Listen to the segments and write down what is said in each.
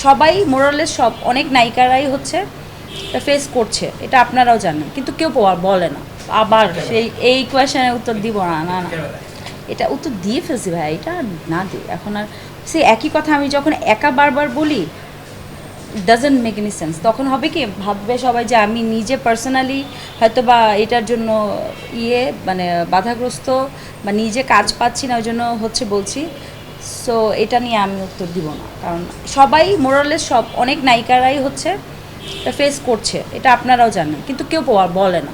সবাই মোরালেস সব অনেক নায়িকারাই হচ্ছে ফেস করছে, এটা আপনারাও জানেন, কিন্তু কেউ বলে না। আবার সেই এই কোয়েশনের উত্তর দিব না, না না, এটা উত্তর দিয়ে ফেলছি ভাই, এটা না দিই এখন আর। সেই একই কথা আমি যখন একা বারবার বলি, ডাজন্ট মেক এনি সেন্স। তখন হবে কি, ভাববে সবাই যে আমি নিজে পার্সোনালি হয়তো বা এটার জন্য মানে বাধাগ্রস্ত বা নিজে কাজ পাচ্ছি না, ওই জন্য হচ্ছে বলছি। সো এটা নিয়ে আমি উত্তর দিব না, কারণ সবাই মোরালেস সব অনেক নায়িকারাই হচ্ছে ফেস করছে, এটা আপনারাও জানেন, কিন্তু কেউ বলে না।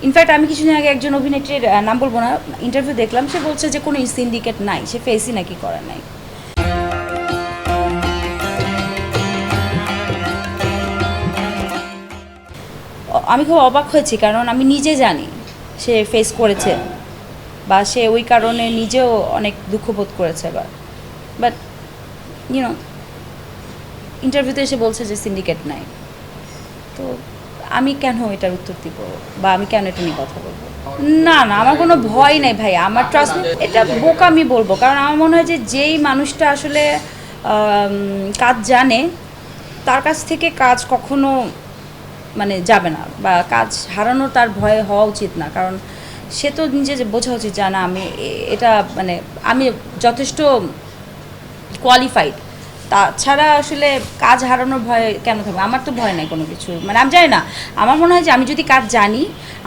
ইনফ্যাক্ট আমি কিছুদিন আগে একজন অভিনেত্রীর নাম বলবো না, ইন্টারভিউ দেখলাম, সে বলছে যে কোনো সিন্ডিকেট নাই, সে ফেসই নাকি করে নাই। আমি খুব অবাক হয়েছি, কারণ আমি নিজে জানি সে ফেস করেছে বা সে ওই কারণে নিজেও অনেক দুঃখ বোধ করেছে। বাট ইউনো, ইন্টারভিউতে এসে বলছে যে সিন্ডিকেট নাই। তো আমি কেন এটার উত্তর দিব বা আমি কেন এটা নিয়ে কথা বলবো? না না, আমার কোনো ভয় নেই ভাই, আমার ট্রাস্ট, এটা বোকামি বলবো, কারণ আমার মনে হয় যে যেই মানুষটা আসলে কাজ জানে, তার কাছ থেকে কাজ কখনো মানে যাবে না, বা কাজ হারানোর তার ভয় হওয়া উচিত না, কারণ সে তো নিজে যে বোঝা উচিত, জানা আমি এটা মানে আমি যথেষ্ট কোয়ালিফাইড। তাছাড়া আসলে কাজ হারানোর ভয় কেন থাকবে? আমার তো ভয় নাই কোনো কিছু, মানে আমি জানি না, আমার মনে হয় যে আমি যদি কাজ জানি,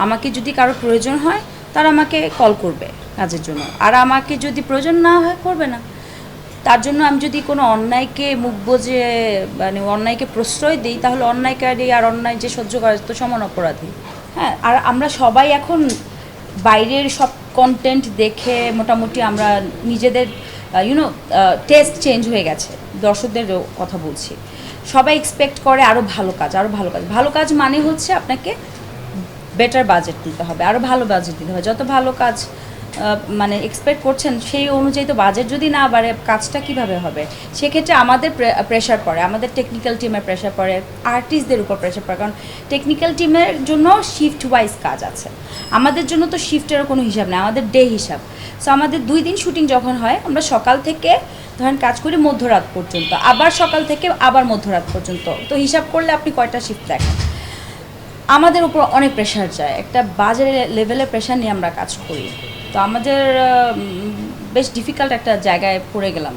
আমাকে যদি কারো প্রয়োজন হয়, তারা আমাকে কল করবে কাজের জন্য, আর আমাকে যদি প্রয়োজন না হয়, করবে না। তার জন্য আমি যদি কোনো অন্যায়কে মুখ বুজে মানে অন্যায়কে প্রশ্রয় দিই, তাহলে অন্যায়কারী আর অন্যায় যে সহ্য করে তো সমান অপরাধী। হ্যাঁ, আর আমরা সবাই এখন বাইরের সব কন্টেন্ট দেখে মোটামুটি আমরা নিজেদের টেস্ট চেঞ্জ হয়ে গেছে। দর্শকদের কথা বলছি, সবাই এক্সপেক্ট করে আরও ভালো কাজ, আরও ভালো কাজ। ভালো কাজ মানে হচ্ছে আপনাকে বেটার বাজেট দিতে হবে, আরও ভালো বাজেট দিতে হবে। যত ভালো কাজ মানে এক্সপেক্ট করছেন, সেই অনুযায়ী তো বাজেট যদি না বাড়ে, কাজটা কিভাবে হবে? সেক্ষেত্রে আমাদের প্রেশার পড়ে, আমাদের টেকনিক্যাল টিমের প্রেশার পড়ে, আর্টিস্টদের উপর প্রেশার পড়ে, কারণ টেকনিক্যাল টিমের জন্য শিফট ওয়াইজ কাজ আছে, আমাদের জন্য তো শিফটেরও কোনো হিসাব নেই, আমাদের ডে হিসাব। সো আমাদের 2 দিন শুটিং যখন হয়, আমরা সকাল থেকে ধরেন কাজ করি মধ্যরাত পর্যন্ত, আবার সকাল থেকে আবার মধ্যরাত পর্যন্ত, তো হিসাব করলে আপনি কয়টা শিফট দেখেন। আমাদের উপর অনেক প্রেশার যায়, একটা বাজে লেভেলের প্রেশার নিয়ে আমরা কাজ করি। তো আমাদের বেশ ডিফিকাল্ট একটা জায়গায় পড়ে গেলাম।